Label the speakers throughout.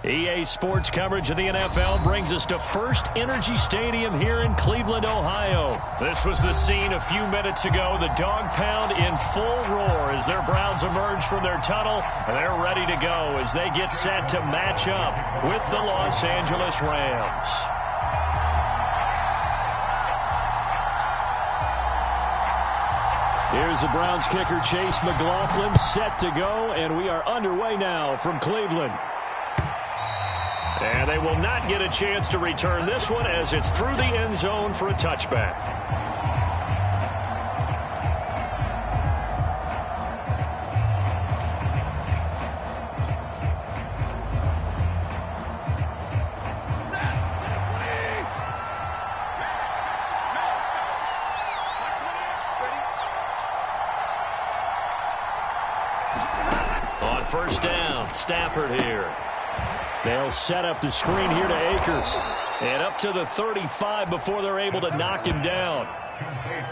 Speaker 1: EA Sports coverage of the NFL brings us to First Energy Stadium here in Cleveland, Ohio. This was the scene a few minutes ago. The Dog Pound in full roar as their Browns emerge from their tunnel. And they're ready to go as they get set to match up with the Los Angeles Rams. Here's the Browns kicker, Chase McLaughlin, set to go. And we are underway now from Cleveland. And they will not get a chance to return this one as it's through the end zone for a touchback. On first down, Stafford here. They'll set up the screen here to Akers. And up to the 35 before they're able to knock him down.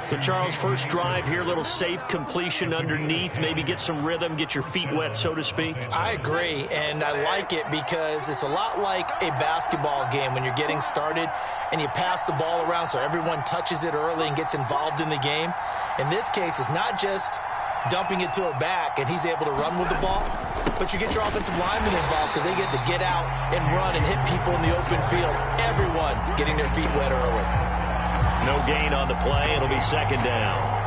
Speaker 1: So, Charles, first drive here, little safe completion underneath. Maybe get some rhythm, get your feet wet, so to speak.
Speaker 2: I agree, and I like it because it's a lot like a basketball game when you're getting started and you pass the ball around so everyone touches it early and gets involved in the game. In this case, it's not just dumping it to a back and he's able to run with the ball, but you get your offensive linemen involved because they get to get out and run and hit people in the open field. Everyone getting their feet wet early.
Speaker 1: No gain on the play. It'll be second down.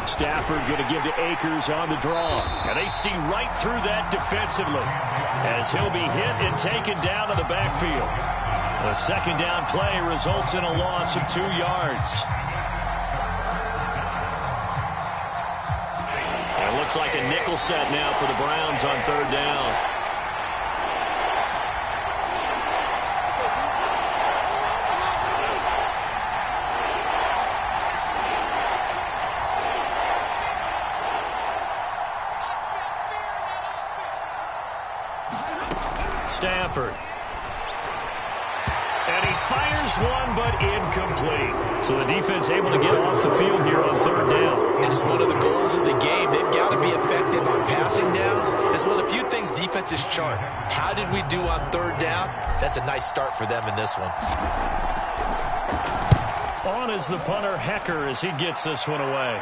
Speaker 1: Stafford going to give to Akers on the draw. And they see right through that defensively as he'll be hit and taken down to the backfield. The second down play results in a loss of 2 yards. And it looks like a nickel set now for the Browns on third down. Stafford. And he fires one, but incomplete. So the defense able to get off the field here on third down.
Speaker 2: And it's one of the goals of the game. They've got to be effective on passing downs. It's one of the few things defenses chart. How did we do on third down? That's a nice start for them in this one.
Speaker 1: On is the punter, Hecker, as he gets this one away.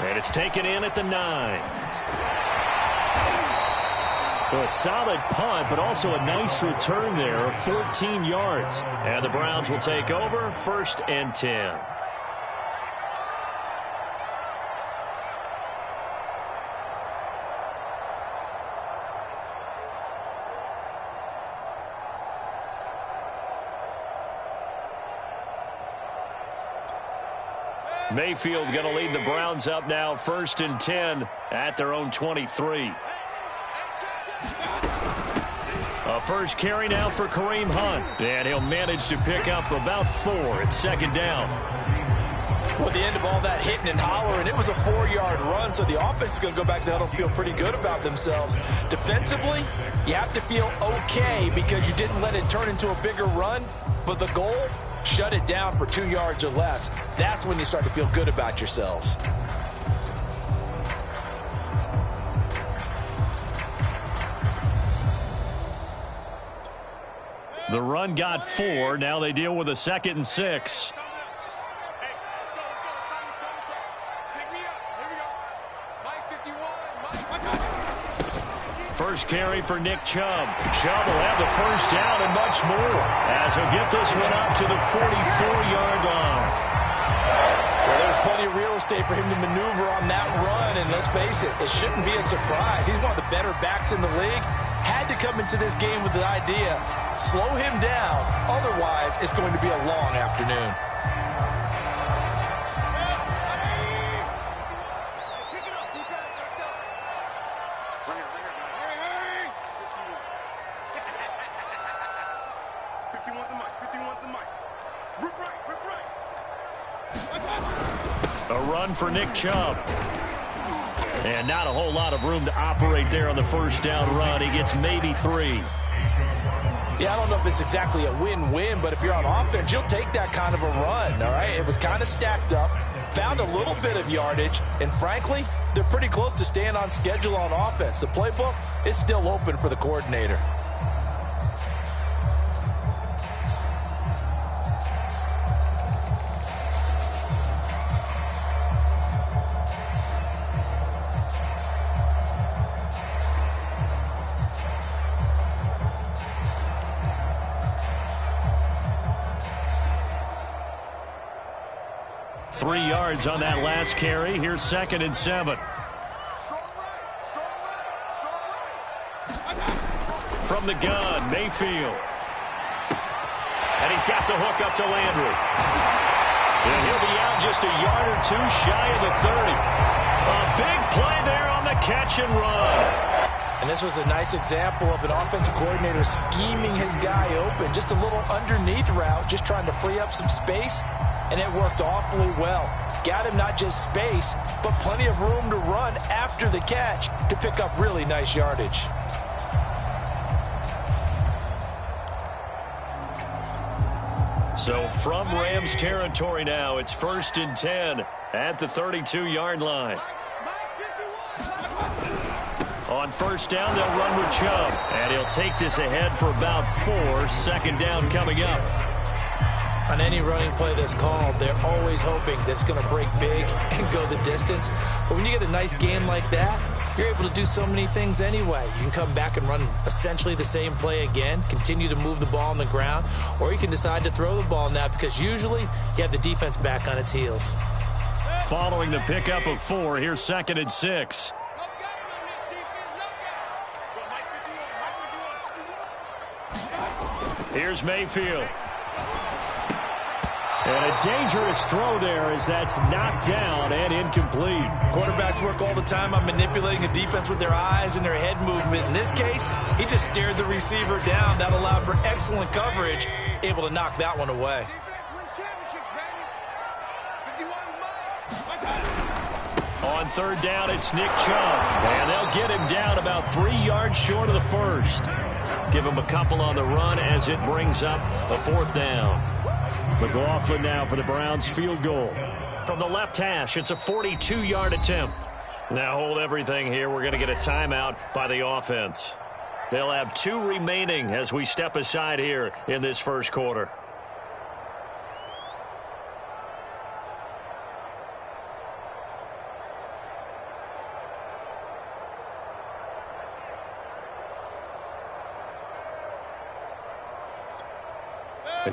Speaker 1: And it's taken in at the 9. So a solid punt, but also a nice return there of 14 yards. And the Browns will take over, 1st and 10. Mayfield going to lead the Browns up now, 1st and 10 at their own 23. A first carry now for Kareem Hunt. And he'll manage to pick up about 4 at second down.
Speaker 2: Well, at the end of all that hitting and hollering, it was a 4-yard run, so the offense is going to go back to huddle and feel pretty good about themselves. Defensively, you have to feel okay because you didn't let it turn into a bigger run, but the goal, shut it down for 2 yards or less. That's when you start to feel good about yourselves.
Speaker 1: The run got 4. Now they deal with a 2nd and 6. First carry for Nick Chubb. Chubb will have the first down and much more as he'll get this one up to the 44-yard line.
Speaker 2: Well, there's plenty of real estate for him to maneuver on that run, and let's face it, it shouldn't be a surprise. He's one of the better backs in the league. Had to come into this game with the idea, slow him down, otherwise it's going to be a long afternoon.
Speaker 1: A run for Nick Chubb. And not a whole lot of room to operate there on the first down run. He gets maybe 3.
Speaker 2: Yeah, I don't know if it's exactly a win-win, but if you're on offense, you'll take that kind of a run, all right? It was kind of stacked up, found a little bit of yardage, and frankly, they're pretty close to staying on schedule on offense. The playbook is still open for the coordinator.
Speaker 1: Three yards on that last carry. Here's 2nd and 7. From the gun, Mayfield. And he's got the hook up to Landry. And he'll be out just a yard or 2 shy of the 30. A big play there on the catch and run.
Speaker 2: And this was a nice example of an offensive coordinator scheming his guy open. Just a little underneath route, just trying to free up some space. And it worked awfully well. Got him not just space, but plenty of room to run after the catch to pick up really nice yardage.
Speaker 1: So from Rams territory now, it's 1st and 10 at the 32-yard line. On first down, they'll run with Chubb. And he'll take this ahead for about 4. 2nd down coming up.
Speaker 2: On any running play that's called, they're always hoping that it's going to break big and go the distance. But when you get a nice game like that, you're able to do so many things anyway. You can come back and run essentially the same play again, continue to move the ball on the ground, or you can decide to throw the ball now because usually you have the defense back on its heels.
Speaker 1: Following the pickup of 4, here's 2nd and 6. Here's Mayfield. And a dangerous throw there as that's knocked down and incomplete.
Speaker 2: Quarterbacks work all the time on manipulating a defense with their eyes and their head movement. In this case, he just stared the receiver down. That allowed for excellent coverage, able to knock that one away.
Speaker 1: On 3rd down, it's Nick Chubb. And they'll get him down about 3 yards short of the first. Give him a couple on the run as it brings up a 4th down. McLaughlin now for the Browns field goal. From the left hash, it's a 42-yard attempt. Now hold everything here. We're going to get a timeout by the offense. They'll have 2 remaining as we step aside here in this first quarter.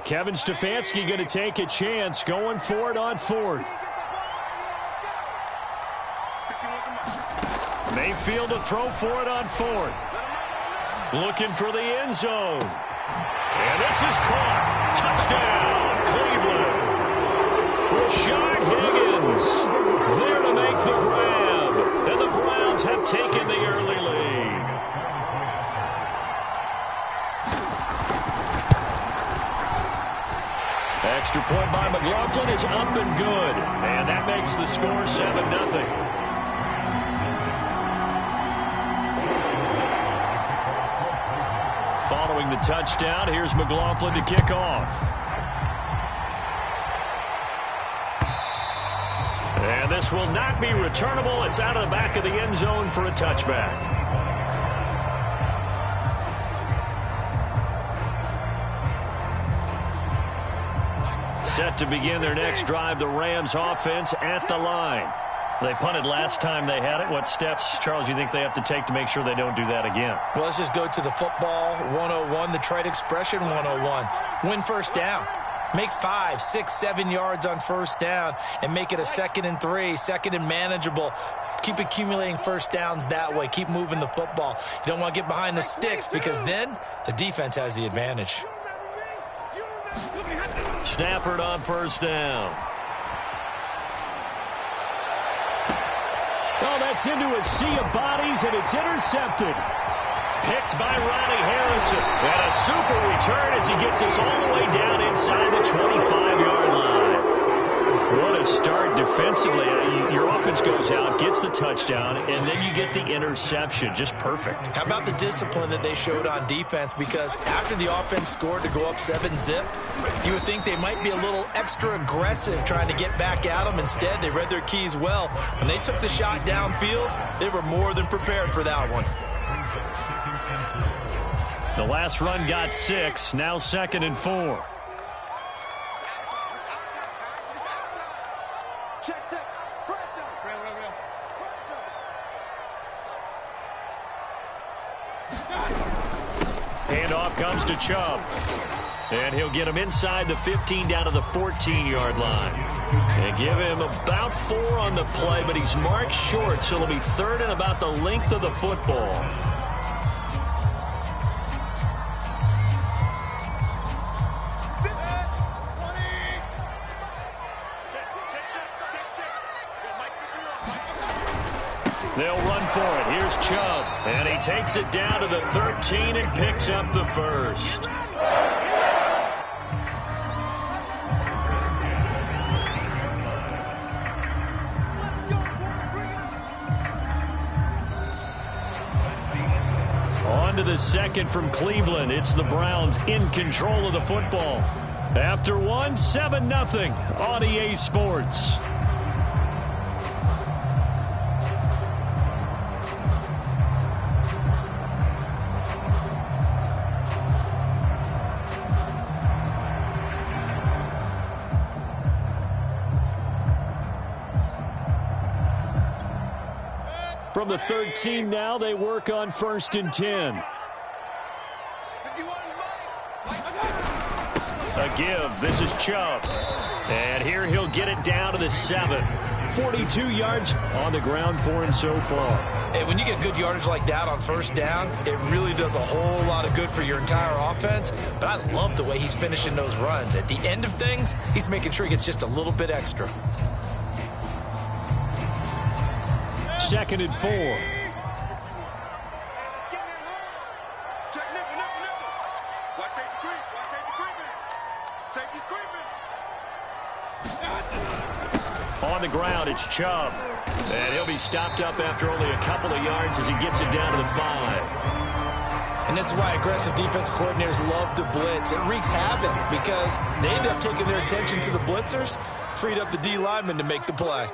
Speaker 1: Kevin Stefanski going to take a chance, going for it on 4th. Mayfield to throw for it on 4th. Looking for the end zone. And this is caught. Touchdown, Cleveland. Rashard Higgins there to make the grab. And the Browns have taken the early lead. Extra point by McLaughlin is up and good. And that makes the score 7-0. Following the touchdown, here's McLaughlin to kick off. And this will not be returnable. It's out of the back of the end zone for a touchback. Set to begin their next drive, the Rams offense at the line. They punted last time they had it. What steps, Charles, you think they have to take to make sure they don't do that again?
Speaker 2: Well, let's just go to the football 101, the trade expression 101. Win first down. Make 5, 6, 7 yards on first down and make it a 2nd and 3, 2nd and manageable. Keep accumulating first downs that way. Keep moving the football. You don't want to get behind the sticks because then the defense has the advantage.
Speaker 1: Stafford on first down. Oh, that's into a sea of bodies, and it's intercepted. Picked by Ronnie Harrison. And a super return as he gets us all the way down inside the 25-yard line. What a start defensively. Your offense goes out, gets the touchdown, and then you get the interception. Just perfect.
Speaker 2: How about the discipline that they showed on defense? Because after the offense scored to go up 7-zip, you would think they might be a little extra aggressive trying to get back at them. Instead, they read their keys well. When they took the shot downfield, they were more than prepared for that one.
Speaker 1: The last run got 6, now 2nd and 4. Handoff comes to Chubb. And he'll get him inside the 15 down to the 14-yard line. And give him about 4 on the play, but he's marked short, so it'll be 3rd and about the length of the football. They'll run for it. Here's Chubb. And he takes it down to the 13 and picks up the first. On to the 2nd from Cleveland. It's the Browns in control of the football. After 1, 7-0 on EA Sports. From the 13 now, they work on 1st and 10. A give. This is Chubb. And here he'll get it down to the 7. 42 yards on the ground for him so far.
Speaker 2: And when you get good yardage like that on 1st down, it really does a whole lot of good for your entire offense. But I love the way he's finishing those runs. At the end of things, he's making sure he gets just a little bit extra.
Speaker 1: 2nd and 4. On the ground, it's Chubb. And he'll be stopped up after only a couple of yards as he gets it down to the 5.
Speaker 2: And this is why aggressive defense coordinators love to blitz. It wreaks havoc because they end up taking their attention to the blitzers, freed up the D lineman to make the play.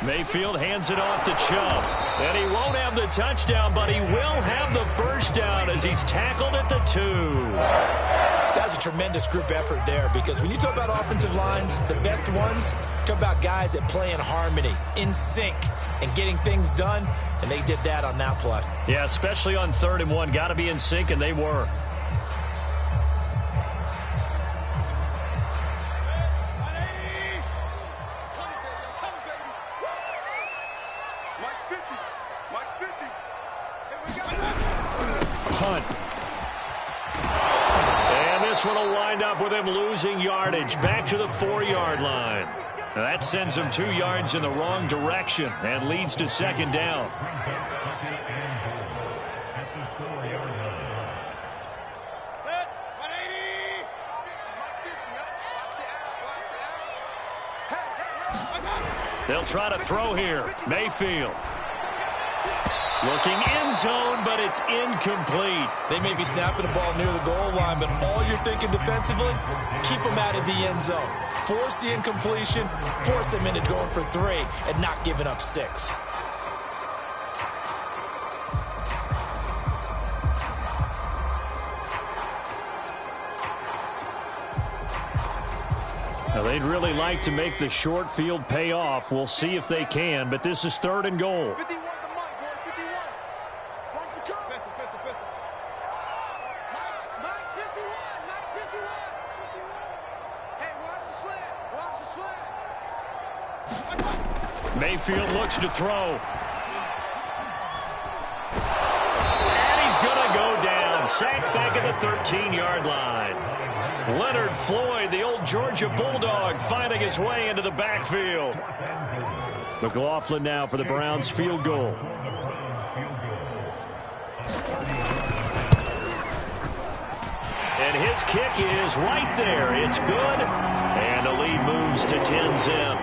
Speaker 1: Mayfield hands it off to Chubb. And he won't have the touchdown, but he will have the first down as he's tackled at the 2.
Speaker 2: That's a tremendous group effort there because when you talk about offensive lines, the best ones, talk about guys that play in harmony, in sync, and getting things done, and they did that on that play.
Speaker 1: Yeah, especially on 3rd and 1. Got to be in sync, and they were. Hunt. And this one will wind up with him losing yardage back to the 4-yard line. Now that sends him 2 yards in the wrong direction and leads to 2nd down. They'll try to throw here. Mayfield. Looking end zone, but it's incomplete.
Speaker 2: They may be snapping the ball near the goal line, but all you're thinking defensively, keep them out of the end zone. Force the incompletion, force them into going for 3, and not giving up 6.
Speaker 1: Now, they'd really like to make the short field pay off. We'll see if they can, but this is 3rd and goal. Mayfield looks to throw. And he's going to go down. Sacked back at the 13-yard line. Leonard Floyd, the old Georgia Bulldog, finding his way into the backfield. McLaughlin now for the Browns field goal. And And his kick is right there. It's good. And the lead moves to 10-zip.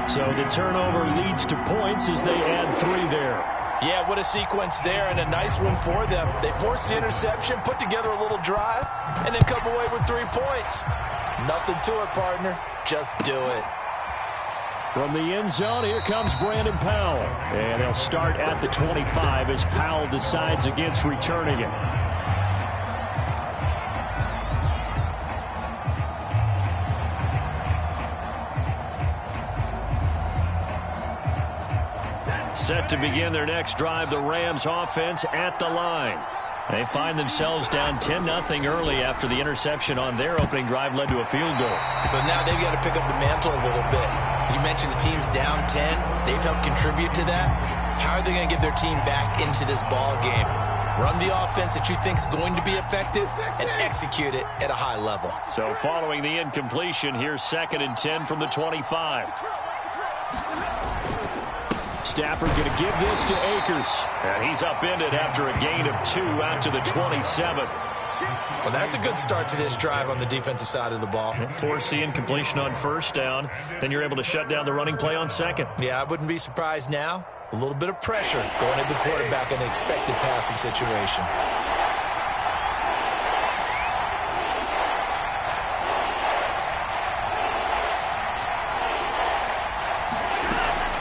Speaker 1: So the turnover leads to points as they add 3 there.
Speaker 2: Yeah, what a sequence there, and a nice one for them. They force the interception, put together a little drive, and then come away with 3 points. Nothing to it, partner. Just do it.
Speaker 1: From the end zone, here comes Brandon Powell. And they'll start at the 25 as Powell decides against returning it. Set to begin their next drive, the Rams offense at the line. They find themselves down 10-0 early after the interception on their opening drive led to a field goal.
Speaker 2: So now they've got to pick up the mantle a little bit. You mentioned the team's down 10. They've helped contribute to that. How are they going to get their team back into this ball game? Run the offense that you think is going to be effective and execute it at a high level.
Speaker 1: So following the incompletion, here's 2nd and 10 from the 25. Stafford going to give this to Akers. And he's upended after a gain of 2 out to the 27.
Speaker 2: Well, that's a good start to this drive on the defensive side of the ball.
Speaker 1: Force the incompletion on 1st down. Then you're able to shut down the running play on 2nd.
Speaker 2: Yeah, I wouldn't be surprised now. A little bit of pressure going at the quarterback in an expected passing situation.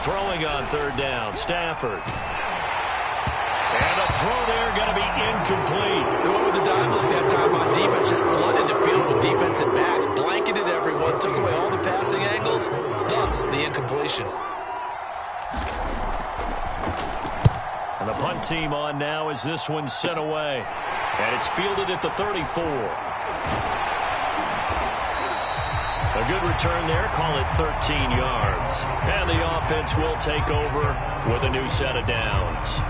Speaker 1: Throwing on 3rd down, Stafford. And a throw there going to be incomplete.
Speaker 2: They went with the dive look that time on defense, just flooded the field with defensive backs, blanketed everyone, took away all the passing angles, thus the incompletion.
Speaker 1: And the punt team on now as this one's sent away. And it's fielded at the 34. A good return there, call it 13 yards. And the offense will take over with a new set of downs.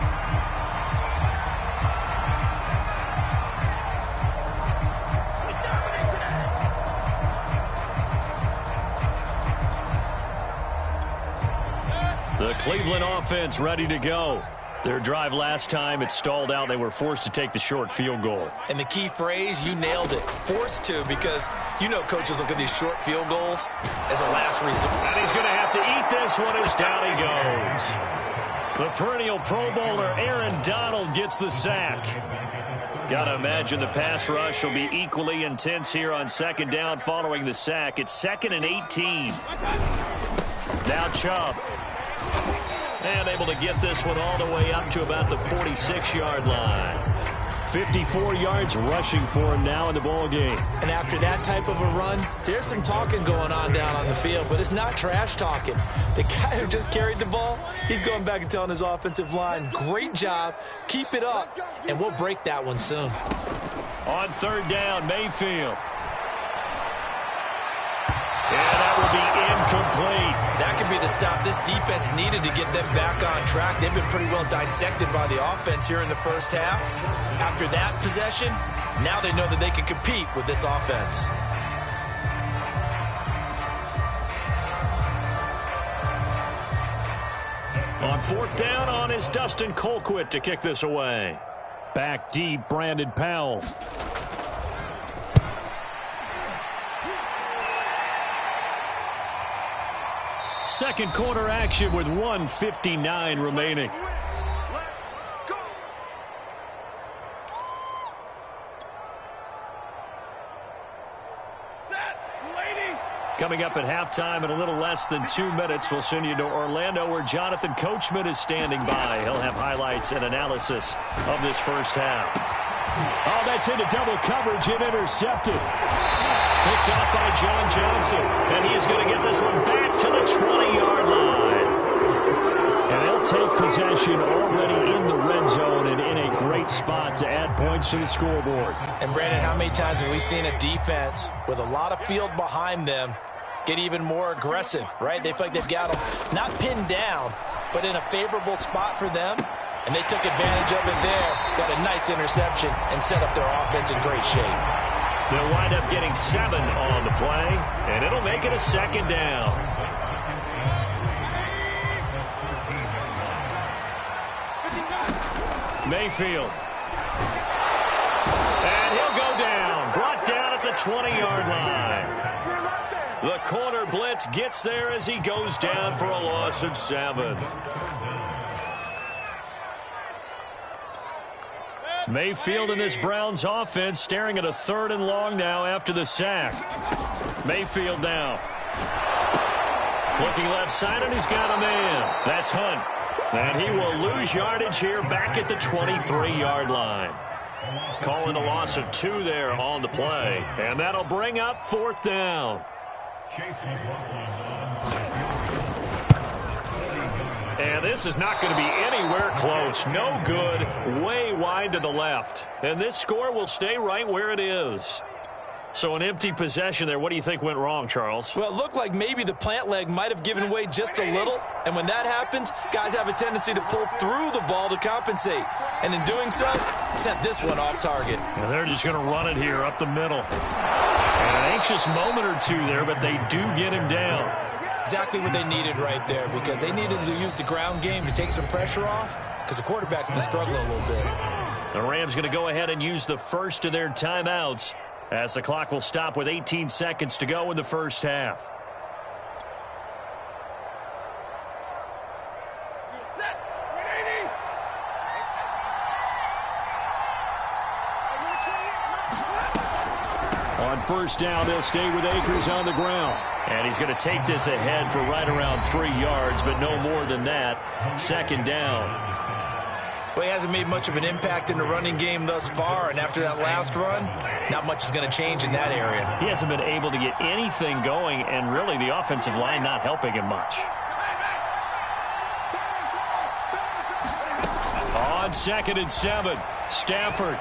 Speaker 1: The Cleveland offense ready to go. Their drive last time, it stalled out. They were forced to take the short field goal.
Speaker 2: And the key phrase, you nailed it, forced to, because you know coaches look at these short field goals as a last resort.
Speaker 1: And he's going to have to eat this one as down he goes. The perennial Pro Bowler Aaron Donald gets the sack. Got to imagine the pass rush will be equally intense here on 2nd down following the sack. It's 2nd and 18. Now Chubb. And able to get this one all the way up to about the 46-yard line. 54 yards rushing for him now in the ball game.
Speaker 2: And after that type of a run, there's some talking going on down on the field, but it's not trash talking. The guy who just carried the ball, he's going back and telling his offensive line, great job, keep it up, and we'll break that one soon.
Speaker 1: On 3rd down, Mayfield. And that will be incomplete.
Speaker 2: That could be the stop this defense needed to get them back on track. They've been pretty well dissected by the offense here in the first half. After that possession, now they know that they can compete with this offense.
Speaker 1: On 4th down, on is Dustin Colquitt to kick this away. Back deep, Brandon Powell. Second quarter action with 1:59 remaining. Coming up at halftime in a little less than 2 minutes, we'll send you to Orlando where Jonathan Coachman is standing by. He'll have highlights and analysis of this first half. Oh, that's into double coverage and intercepted. Picked off by John Johnson. And he is going to get this one back to the 20-yard line. And they'll take possession already in the red zone and in a great spot to add points to the scoreboard.
Speaker 2: And, Brandon, how many times have we seen a defense with a lot of field behind them get even more aggressive, right? They feel like they've got them not pinned down, but in a favorable spot for them. And they took advantage of it there, got a nice interception, and set up their offense in great shape.
Speaker 1: They'll wind up getting 7 on the play, and it'll make it a 2nd down. Mayfield. And he'll go down. Brought 20-yard line. The corner blitz gets there as he goes down for a loss of 7. Mayfield in this Browns offense staring at a 3rd and long now after the sack. Mayfield now. Looking left side, and he's got a man. That's Hunt. And he will lose yardage here back at the 23-yard line. Calling a loss of 2 there on the play. And that'll bring up 4th down. And this is not going to be anywhere close. No good. Way wide to the left. And this score will stay right where it is. So an empty possession there. What do you think went wrong, Charles?
Speaker 2: Well, it looked like maybe the plant leg might have given way just a little. And when that happens, guys have a tendency to pull through the ball to compensate. And in doing so, sent this one off target.
Speaker 1: And they're just going to run it here up the middle. And an anxious moment or two there, but they do get him down.
Speaker 2: Exactly what they needed right there, because they needed to use the ground game to take some pressure off, because the quarterback's been struggling a little bit.
Speaker 1: The Rams going to go ahead and use the first of their timeouts, as the clock will stop with 18 seconds to go in the first half. On first down, they'll stay with Akers on the ground. And he's going to take this ahead for right around 3 yards, but no more than that. 2nd down.
Speaker 2: Well, he hasn't made much of an impact in the running game thus far, and after that last run, not much is going to change in that area.
Speaker 1: He hasn't been able to get anything going, and really the offensive line not helping him much. On 2nd and 7, Stafford.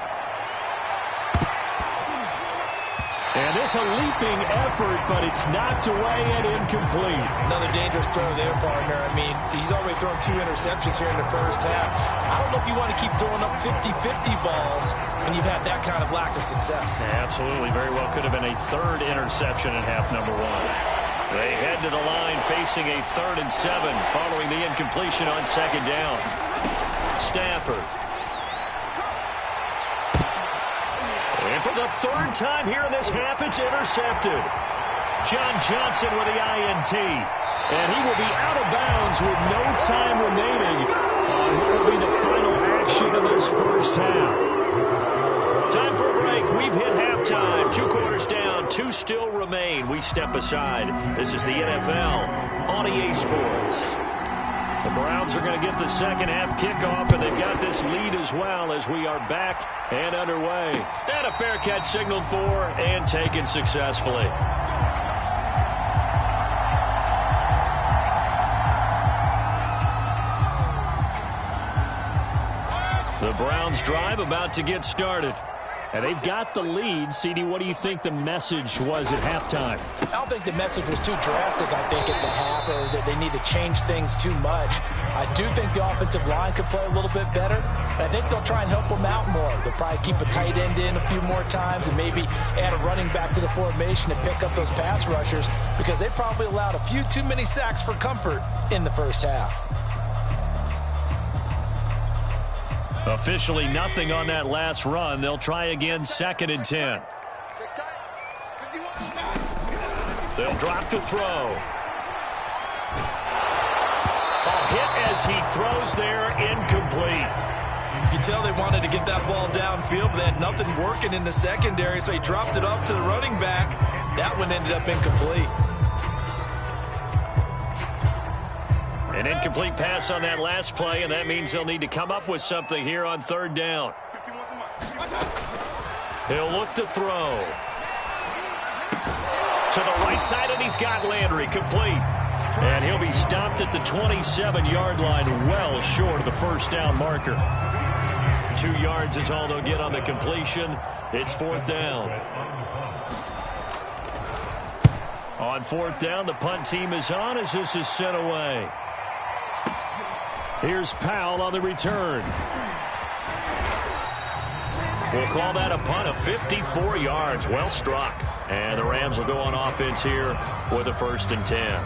Speaker 1: And this a leaping effort, but it's knocked away and incomplete.
Speaker 2: Another dangerous throw there, partner. I mean, he's already thrown 2 interceptions here in the first half. I don't know if you want to keep throwing up 50-50 balls when you've had that kind of lack of success.
Speaker 1: Yeah, absolutely. Very well could have been a 3rd interception in half number 1. They head to the line facing a 3rd and 7 following the incompletion on 2nd down. Stafford. And for the 3rd time here in this half, it's intercepted. John Johnson with the INT. And he will be out of bounds with no time remaining on what will be the final action of this first half. Time for a break. We've hit halftime. 2 quarters down, 2 still remain. We step aside. This is the NFL on EA Sports. The Browns are going to get the second half kickoff, and they've got this lead as well as we are back and underway. And a fair catch signaled for and taken successfully. The Browns drive about to get started. And they've got the lead. CD, what do you think the message was at halftime?
Speaker 2: I don't think the message was too drastic, I think, at the half, or that they need to change things too much. I do think the offensive line could play a little bit better. And I think they'll try and help them out more. They'll probably keep a tight end in a few more times and maybe add a running back to the formation and pick up those pass rushers, because they probably allowed a few too many sacks for comfort in the first half.
Speaker 1: Officially nothing on that last run. They'll try again 2nd and 10. They'll drop to throw. Ball hit as he throws there, incomplete.
Speaker 2: You can tell they wanted to get that ball downfield, but they had nothing working in the secondary, so he dropped it off to the running back. That one ended up incomplete.
Speaker 1: An incomplete pass on that last play, and that means they'll need to come up with something here on 3rd down. He'll look to throw. To the right side, and he's got Landry, complete. And he'll be stopped at the 27-yard line, well short of the first down marker. 2 yards is all they'll get on the completion. It's 4th down. On 4th down, the punt team is on as this is sent away. Here's Powell on the return. We'll call that a punt of 54 yards. Well struck. And the Rams will go on offense here with a 1st and 10.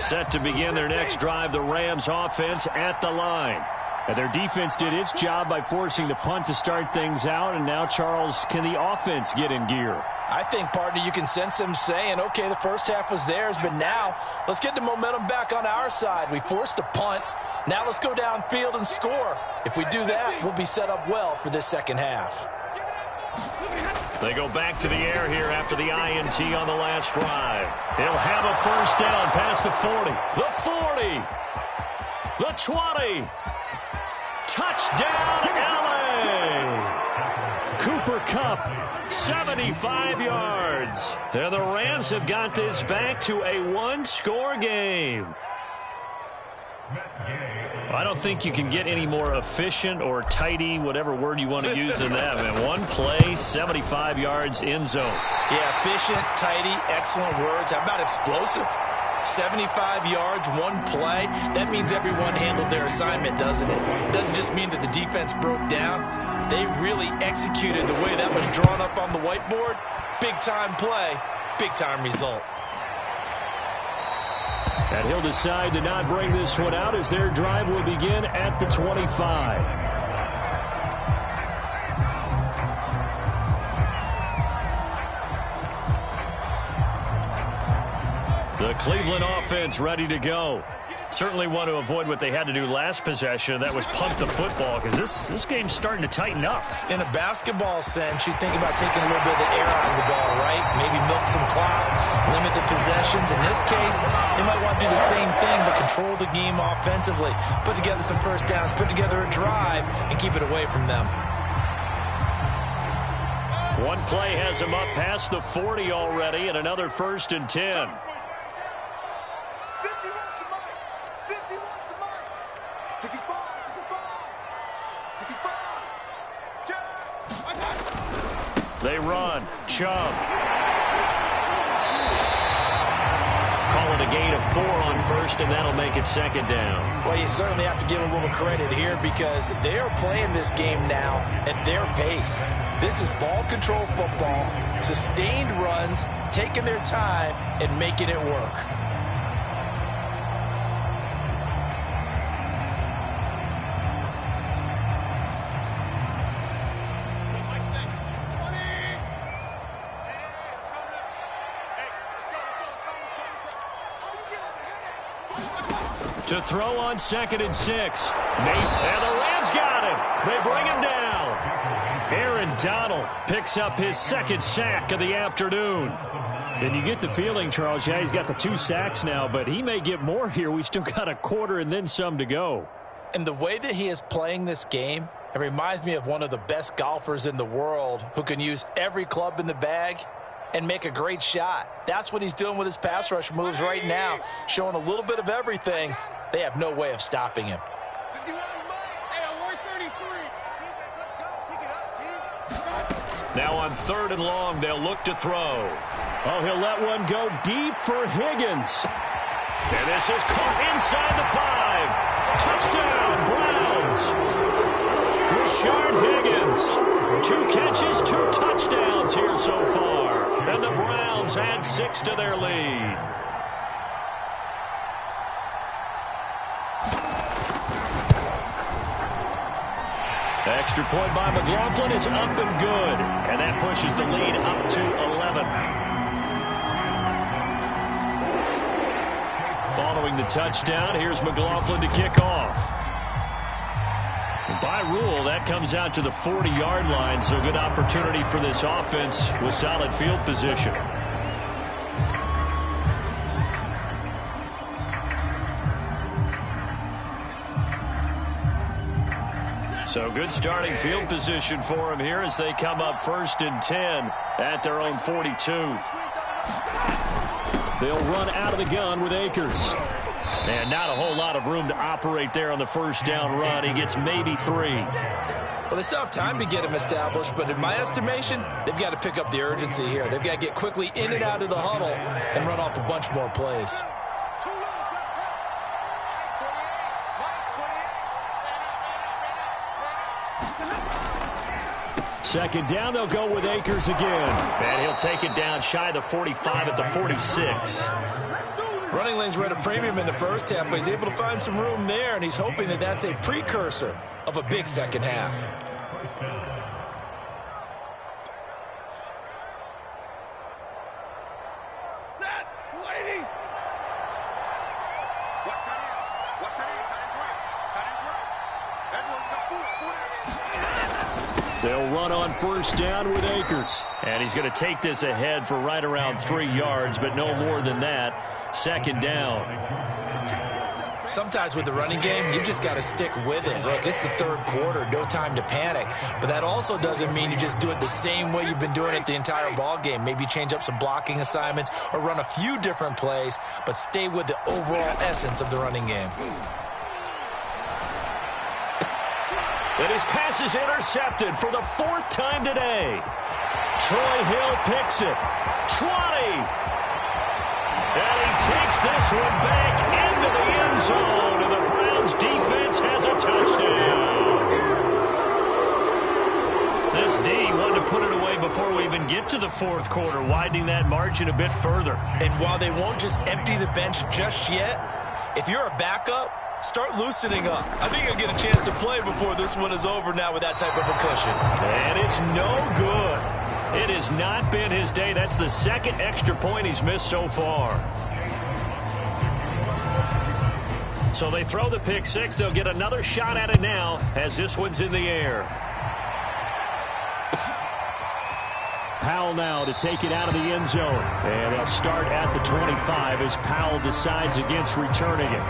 Speaker 1: Set to begin their next drive, the Rams offense at the line.
Speaker 3: And their defense did its job by forcing the punt to start things out. And now, Charles, can the offense get in gear?
Speaker 2: I think, partner, you can sense them saying, okay, the first half was theirs, but now let's get the momentum back on our side. We forced a punt. Now let's go downfield and score. If we do that, we'll be set up well for this second half.
Speaker 1: They go back to the air here after the INT on the last drive. He'll have a first down past the 40. The 40. The 20. Touchdown, LA! Cooper Kupp, 75 yards. And the Rams have got this back to a one-score game. I don't think you can get any more efficient or tidy, whatever word you want to use in that, man. One play, 75 yards, end zone.
Speaker 2: Yeah, efficient, tidy, excellent words. How about explosive? 75 yards, one play. That means everyone handled their assignment, doesn't it? It doesn't just mean that the defense broke down. They really executed the way that was drawn up on the whiteboard. Big-time play, big-time result.
Speaker 3: And he'll decide to not bring this one out as their drive will begin at the 25.
Speaker 1: The Cleveland offense ready to go. Certainly want to avoid what they had to do last possession. That was punt the football, because this game's starting to tighten up.
Speaker 2: In a basketball sense, you think about taking a little bit of the air out of the ball, right? Maybe milk some clock, limit the possessions. In this case, they might want to do the same thing, but control the game offensively. Put together some first downs, put together a drive, and keep it away from them.
Speaker 1: One play has him up past the 40 already, and another 1st and 10. They run. Chubb. Call it a gain of 4 on 1st, and that'll make it 2nd down.
Speaker 2: Well, you certainly have to give a little credit here because they are playing this game now at their pace. This is ball control football, sustained runs, taking their time, and making it work.
Speaker 1: To throw on 2nd and 6. And the Rams got him. They bring him down. Aaron Donald picks up his 2nd sack of the afternoon.
Speaker 3: And you get the feeling, Charles, yeah, he's got the 2 sacks now, but he may get more here. We still got a quarter and then some to go.
Speaker 2: And the way that he is playing this game, it reminds me of one of the best golfers in the world who can use every club in the bag and make a great shot. That's what he's doing with his pass rush moves right now, showing a little bit of everything. They have no way of stopping him.
Speaker 1: Now on 3rd and long, they'll look to throw.
Speaker 3: Oh, he'll let one go deep for Higgins.
Speaker 1: And this is caught inside the 5. Touchdown, Browns. Rashard Higgins. 2 catches, 2 touchdowns here so far. And the Browns add 6 to their lead. Extra point by McLaughlin is up and good. And that pushes the lead up to 11. Following the touchdown, here's McLaughlin to kick off. By rule, that comes out to the 40-yard line, so good opportunity for this offense with solid field position. So good starting field position for them here as they come up 1st and 10 at their own 42.
Speaker 3: They'll run out of the gun with Akers.
Speaker 1: And not a whole lot of room to operate there on the 1st down run. He gets maybe 3.
Speaker 2: Well, they still have time to get him established, but in my estimation, they've got to pick up the urgency here. They've got to get quickly in and out of the huddle and run off a bunch more plays.
Speaker 3: 2nd down, they'll go with Akers again.
Speaker 1: And he'll take it down shy of the 45 at the 46.
Speaker 2: Running lanes were at a premium in the first half, but he's able to find some room there, and he's hoping that that's a precursor of a big second half.
Speaker 3: They'll run on first down with Akers.
Speaker 1: And he's going to take this ahead for right around 3 yards, but no more than that. Second down.
Speaker 2: Sometimes with the running game, you've just got to stick with it. Look, it's the third quarter, no time to panic. But that also doesn't mean you just do it the same way you've been doing it the entire ball game. Maybe change up some blocking assignments or run a few different plays, but stay with the overall essence of the running game.
Speaker 1: And his pass is intercepted for the 4th time today. Troy Hill picks it. 20. And he takes this one back into the end zone. And the Browns defense has a touchdown. This D wanted to put it away before we even get to the 4th quarter, widening that margin a bit further.
Speaker 2: And while they won't just empty the bench just yet, if you're a backup, start loosening up. I think you'll get a chance to play before this one is over now with that type of a cushion.
Speaker 1: And it's no good. It has not been his day. That's the 2nd extra point he's missed so far. So they throw the pick 6. They'll get another shot at it now as this one's in the air.
Speaker 3: Powell now to take it out of the end zone. And they'll start at the 25 as Powell decides against returning it.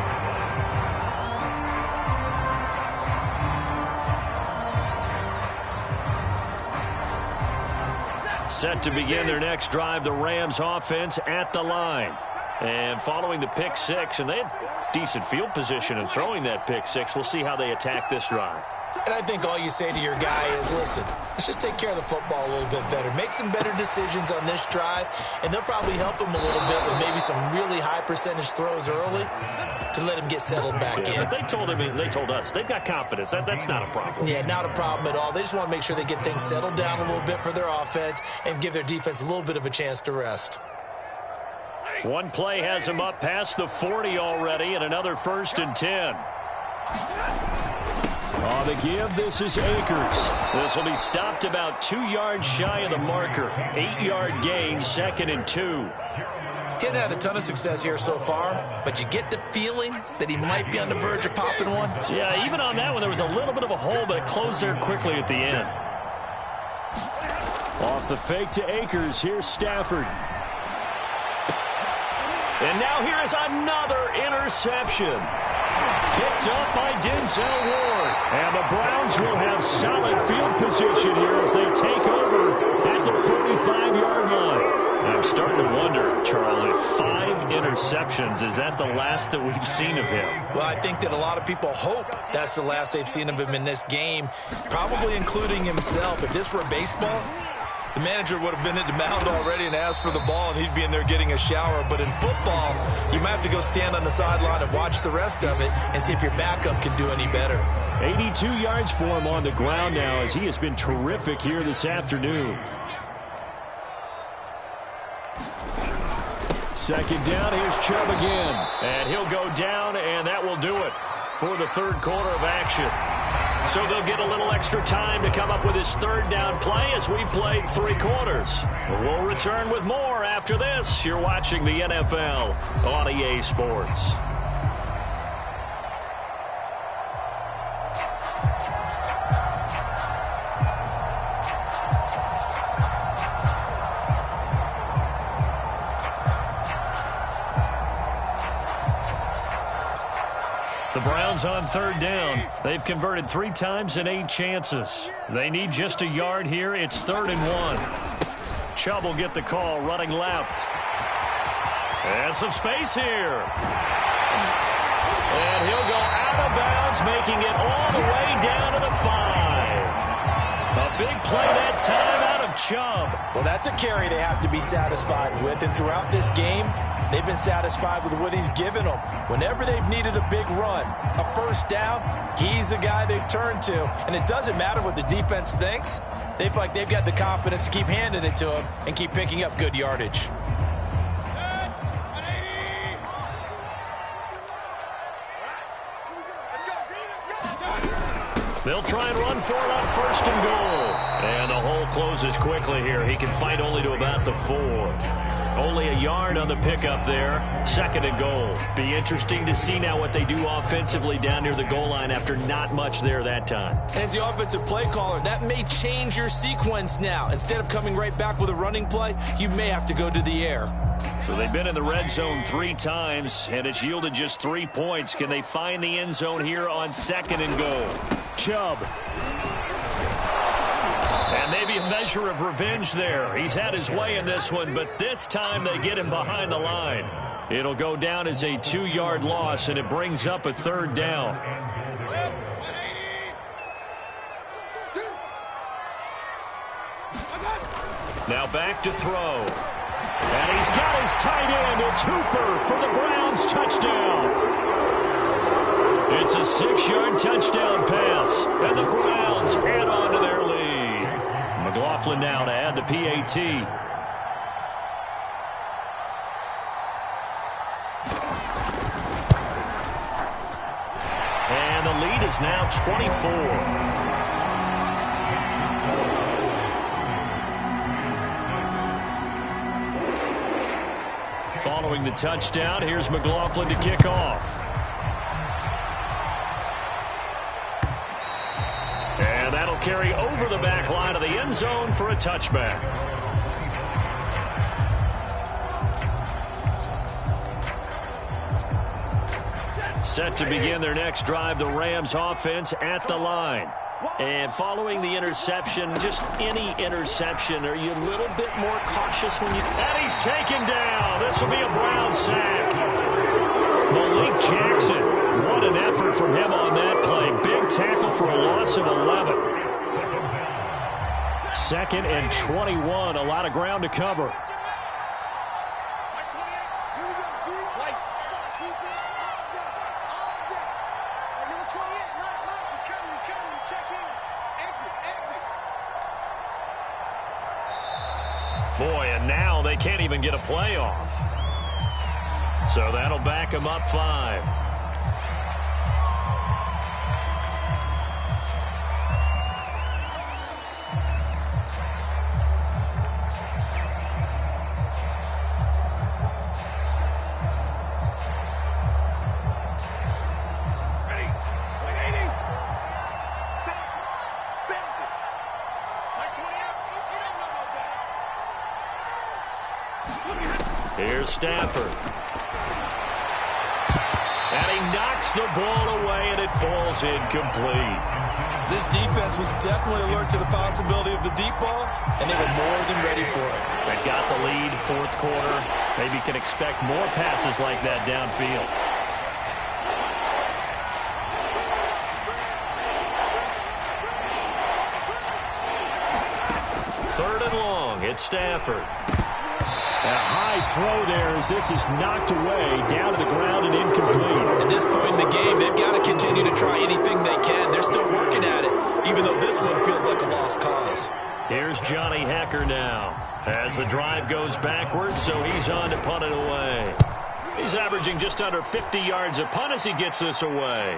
Speaker 1: Set to begin their next drive, the Rams offense at the line. And following the pick 6, and they had decent field position in throwing that pick 6. We'll see how they attack this drive.
Speaker 2: And I think all you say to your guy is, listen, let's just take care of the football a little bit better. Make some better decisions on this drive, and they'll probably help him a little bit with maybe some really high percentage throws early to let him get settled back in.
Speaker 1: But they told us they've got confidence. That's not a problem.
Speaker 2: Yeah, not a problem at all. They just want to make sure they get things settled down a little bit for their offense and give their defense a little bit of a chance to rest.
Speaker 1: One play has him up past the 40 already, and another 1st and 10.
Speaker 3: On the give, this is Akers.
Speaker 1: This will be stopped about 2 yards shy of the marker. 8-yard gain, 2nd and 2.
Speaker 2: He hadn't had a ton of success here so far, but you get the feeling that he might be on the verge of popping one.
Speaker 1: Yeah, even on that one, there was a little bit of a hole, but it closed there quickly at the end.
Speaker 3: Off the fake to Akers, here's Stafford.
Speaker 1: And now here is another interception. Picked up by Denzel Ward.
Speaker 3: And the Browns will have solid field position here as they take over at the 45-yard line.
Speaker 1: I'm starting to wonder, Charles, if 5 interceptions, is that the last that we've seen of him?
Speaker 2: Well, I think that a lot of people hope that's the last they've seen of him in this game, probably including himself. If this were baseball, the manager would have been at the mound already and asked for the ball, and he'd be in there getting a shower. But in football, you might have to go stand on the sideline and watch the rest of it and see if your backup can do any better.
Speaker 3: 82 yards for him on the ground now as he has been terrific here this afternoon. 2nd down, here's Chubb again.
Speaker 1: And he'll go down, and that will do it for the 3rd quarter of action. So they'll get a little extra time to come up with his 3rd down play as we played 3 quarters. We'll return with more after this. You're watching the NFL on EA Sports. The Browns on 3rd down. They've converted 3 times in 8 chances. They need just a yard here. It's 3rd and 1. Chubb will get the call running left. And some space here. And he'll go out of bounds, making it all the way down to the 5. A big play that time out of Chubb.
Speaker 2: Well, that's a carry they have to be satisfied with. And throughout this game, they've been satisfied with what he's given them. Whenever they've needed a big run, a 1st down, he's the guy they've turned to. And it doesn't matter what the defense thinks. They feel like they've got the confidence to keep handing it to him and keep picking up good yardage.
Speaker 1: They'll try and run for it on first and goal. And the hole closes quickly here. He can fight only to about the 4. Only a yard on the pickup there. Second and goal. Be interesting to see now what they do offensively down near the goal line after not much there that time.
Speaker 2: As the offensive play caller, that may change your sequence now. Instead of coming right back with a running play, you may have to go to the air.
Speaker 1: So they've been in the red zone 3 times, and it's yielded just 3 points. Can they find the end zone here on second and goal? Chubb. And maybe a measure of revenge there. He's had his way in this one, but this time they get him behind the line. It'll go down as a 2-yard loss, and it brings up a 3rd down. Now back to throw. And he's got his tight end. It's Hooper for the Browns touchdown. It's a 6-yard touchdown pass. And the Browns add on to their lead. McLaughlin now to add the PAT. And the lead is now 24. Following the touchdown, here's McLaughlin to kick off. And that'll carry over the back line of the end zone for a touchback. Set to begin their next drive, the Rams offense at the line. And following the interception, just any interception, are you a little bit more cautious when you... And he's taken down. This will be a Brown sack. Malik Jackson, what an effort from him on that play. Big tackle for a loss of 11. 2nd and 21, a lot of ground to cover. Boy, and now they can't even get a play off. So that'll back them up 5. Here's Stafford. And he knocks the ball away, and it falls incomplete.
Speaker 2: This defense was definitely alert to the possibility of the deep ball, and they were more than ready for it.
Speaker 1: They've got the lead, 4th quarter. Maybe can expect more passes like that downfield. 3rd and long. It's Stafford. A high throw there as this is knocked away, down to the ground and incomplete.
Speaker 2: At this point in the game, they've got to continue to try anything they can. They're still working at it, even though this one feels like a lost cause.
Speaker 1: Here's Johnny Hecker now as the drive goes backwards, so he's on to punt it away. He's averaging just under 50 yards a punt as he gets this away.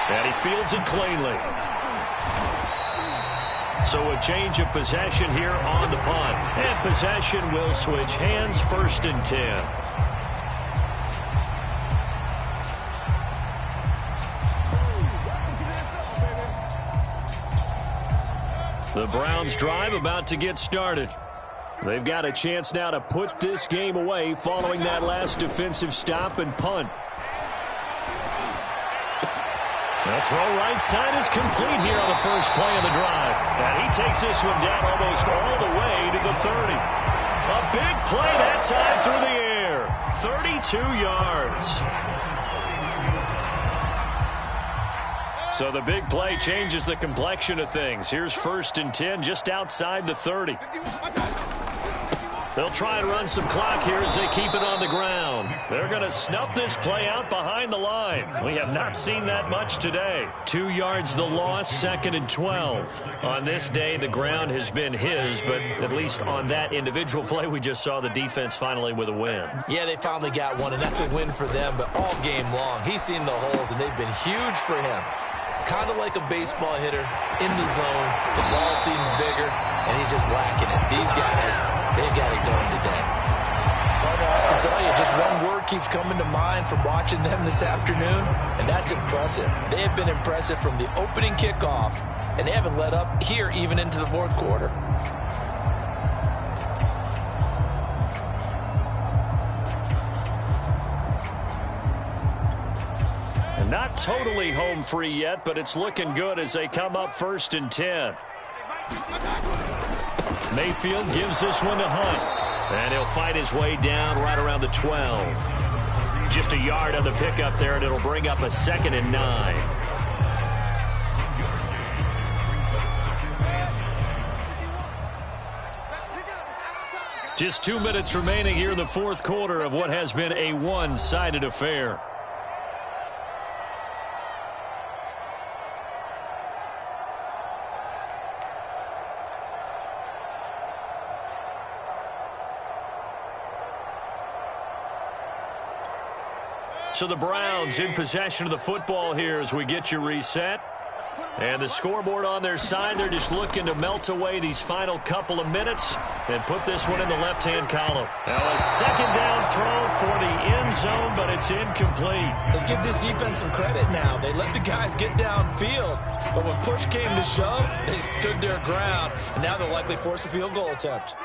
Speaker 1: And he fields it cleanly. So a change of possession here on the punt. And possession will switch hands, 1st and 10. The Browns drive about to get started. They've got a chance now to put this game away following that last defensive stop and punt. The throw right side is complete here on the first play of the drive. And he takes this one down almost all the way to the 30. A big play that time through the air. 32 yards. So the big play changes the complexion of things. Here's 1st and 10 just outside the 30. They'll try and run some clock here as they keep it on the ground. They're going to snuff this play out behind the line. We have not seen that much today. 2 yards the loss, 2nd and 12. On this day, the ground has been his, but at least on that individual play, we just saw the defense finally with a win.
Speaker 2: Yeah, they finally got one, and that's a win for them, but all game long, he's seen the holes, and they've been huge for him. kind of like a baseball hitter in the zone. The ball seems bigger, and he's just whacking it. These guys, they've got it going today. I have to tell you, just one word keeps coming to mind from watching them this afternoon, and that's impressive. They have been impressive from the opening kickoff, and they haven't let up here even into the fourth quarter.
Speaker 1: Not totally home free yet, but it's looking good as they come up 1st and 10. Mayfield gives this one to Hunt. And he'll fight his way down right around the 12. Just a yard on the pickup there, and it'll bring up a 2nd and 9. Just 2 minutes remaining here in the fourth quarter of what has been a one-sided affair. So the Browns in possession of the football here as we get you reset. And the scoreboard on their side, they're just looking to melt away these final couple of minutes and put this one in the left-hand column. Now a 2nd down throw for the end zone, but it's incomplete.
Speaker 2: Let's give this defense some credit now. They let the guys get downfield, but when push came to shove, they stood their ground, and now they'll likely force a field goal attempt.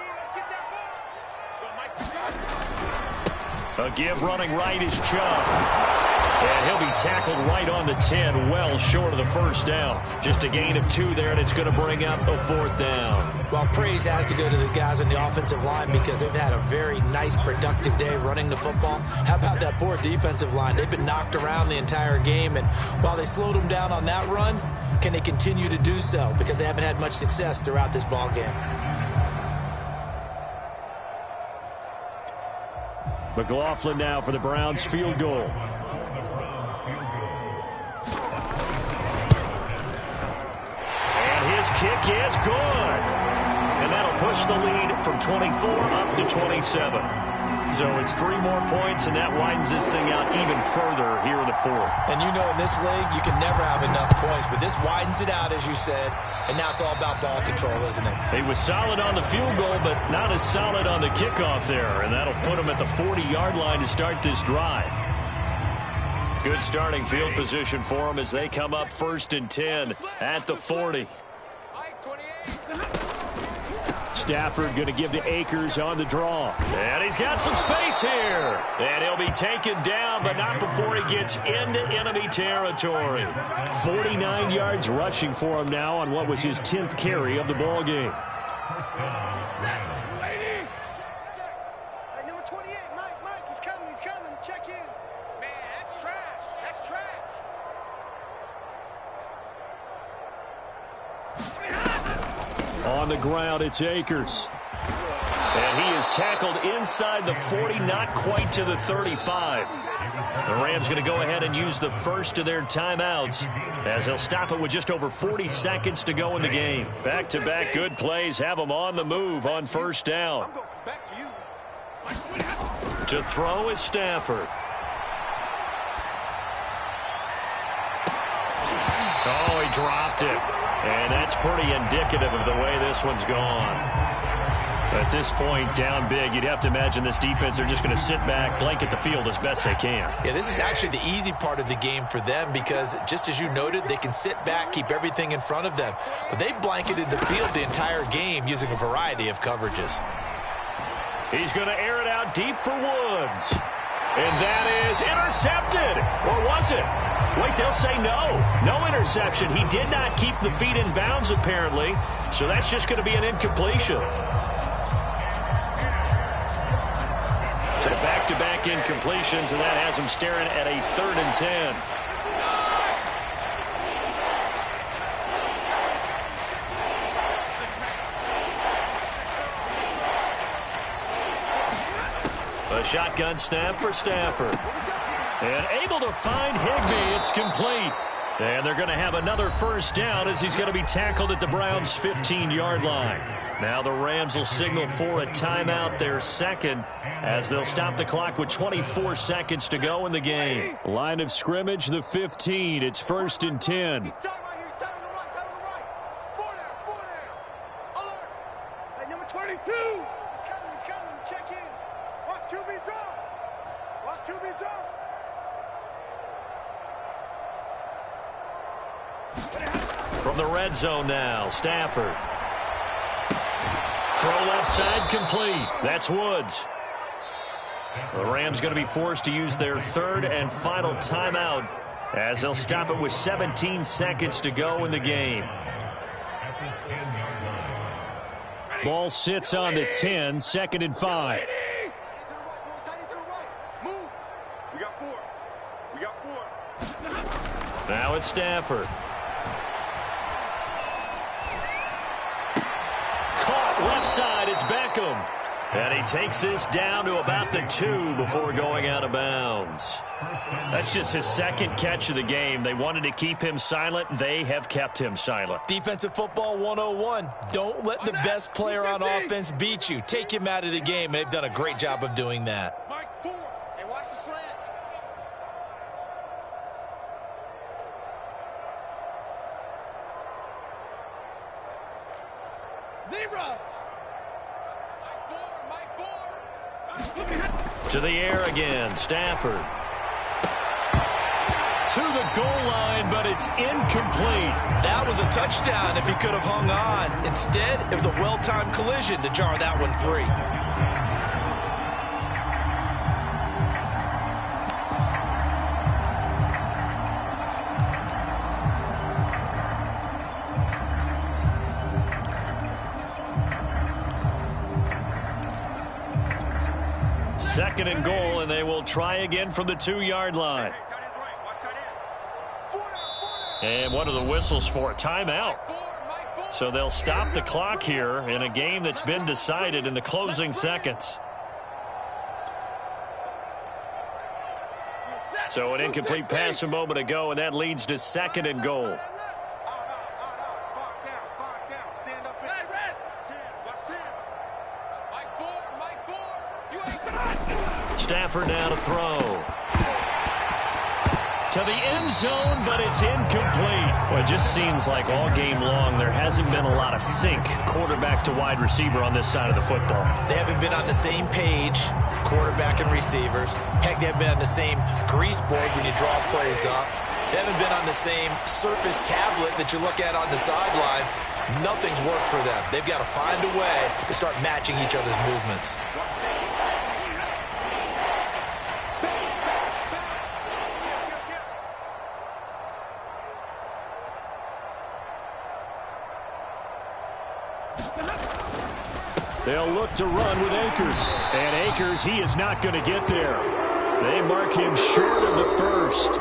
Speaker 1: A give running right is Chubb. And he'll be tackled right on the 10, well short of the first down. Just a gain of 2 there, and it's going to bring up a 4th down.
Speaker 2: Well, praise has to go to the guys on the offensive line because they've had a very nice, productive day running the football. How about that poor defensive line? They've been knocked around the entire game, and while they slowed them down on that run, can they continue to do so? Because they haven't had much success throughout this ball game.
Speaker 1: McLaughlin now for the Browns field goal. His kick is good. And that'll push the lead from 24 up to 27. So it's 3 more points, and that widens this thing out even further here in the fourth.
Speaker 2: And you know in this league, you can never have enough points, but this widens it out, as you said, and now it's all about ball control, isn't it?
Speaker 1: He was solid on the field goal, but not as solid on the kickoff there, and that'll put him at the 40-yard line to start this drive. Good starting field position for him as they come up 1st and 10 at the 40. Stafford going to give to Akers on the draw. And he's got some space here. And he'll be taken down, but not before he gets into enemy territory. 49 yards rushing for him now on what was his 10th carry of the ball game.
Speaker 4: Number 28, Mike, he's coming. Check in. Man, that's trash. That's trash.
Speaker 1: On the ground, it's Akers. And he is tackled inside the 40, not quite to the 35. The Rams going to go ahead and use the first of their timeouts as they'll stop it with just over 40 seconds to go in the game. Back-to-back good plays have them on the move on 1st down.
Speaker 4: I'm going back to you.
Speaker 1: To throw is Stafford. Oh, he dropped it. And that's pretty indicative of the way this one's gone. At this point, down big, you'd have to imagine this defense, they're just going to sit back, blanket the field as best they can.
Speaker 2: Yeah, this is actually the easy part of the game for them because, just as you noted, they can sit back, keep everything in front of them. But they've blanketed the field the entire game using a variety of coverages.
Speaker 1: He's going to air it out deep for Woods. And that is intercepted. Or was it? Wait, they'll say no. No interception. He did not keep the feet in bounds, apparently. So that's just going to be an incompletion. So back-to-back incompletions, and that has him staring at a 3rd and 10. A shotgun snap for Stafford. And able to find Higbee. It's complete. And they're going to have another first down as he's going to be tackled at the Browns' 15-yard line. Now the Rams will signal for a timeout, their second, as they'll stop the clock with 24 seconds to go in the game.
Speaker 3: Line of scrimmage, the 15. It's 1st and 10.
Speaker 4: Number 22. He's coming. Check in. Watch QB drop. Watch QB drop.
Speaker 1: From the red zone now, Stafford. Throw left side complete. That's Woods. The Rams going to be forced to use their third and final timeout as they'll stop it with 17 seconds to go in the game.
Speaker 3: Ball sits on the 10, 2nd and 5.
Speaker 4: Move. We got four.
Speaker 1: Now it's Stafford. Caught left side. It's Beckham. And he takes this down to about the 2 before going out of bounds. That's just his second catch of the game. They wanted to keep him silent. They have kept him silent.
Speaker 2: Defensive football 101. Don't let the best player on offense beat you. Take him out of the game, and they've done a great job of doing that.
Speaker 4: Mike 4. Hey, watch the slant. Zebra.
Speaker 1: To the air again, Stafford. To the goal line, but it's incomplete.
Speaker 2: That was a touchdown if he could have hung on. Instead, it was a well-timed collision to jar that one free.
Speaker 1: Second and goal, and they will try again from the 2-yard line. And what are the whistles for? Timeout. So they'll stop the clock here in a game that's been decided in the closing seconds. So an incomplete pass a moment ago, and that leads to 2nd and goal. Stafford now to throw. To the end zone, but it's incomplete. Well, it just seems like all game long there hasn't been a lot of sync quarterback to wide receiver on this side of the football.
Speaker 2: They haven't been on the same page, quarterback and receivers. Heck, they haven't been on the same grease board when you draw plays up. They haven't been on the same surface tablet that you look at on the sidelines. Nothing's worked for them. They've got to find a way to start matching each other's movements.
Speaker 3: They'll look to run with Akers. And Akers, he is not going to get there. They mark him short of the first.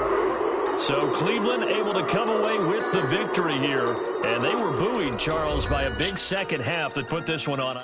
Speaker 1: So Cleveland able to come away with the victory here. And they were buoyed, Charles, by a big second half that put this one on.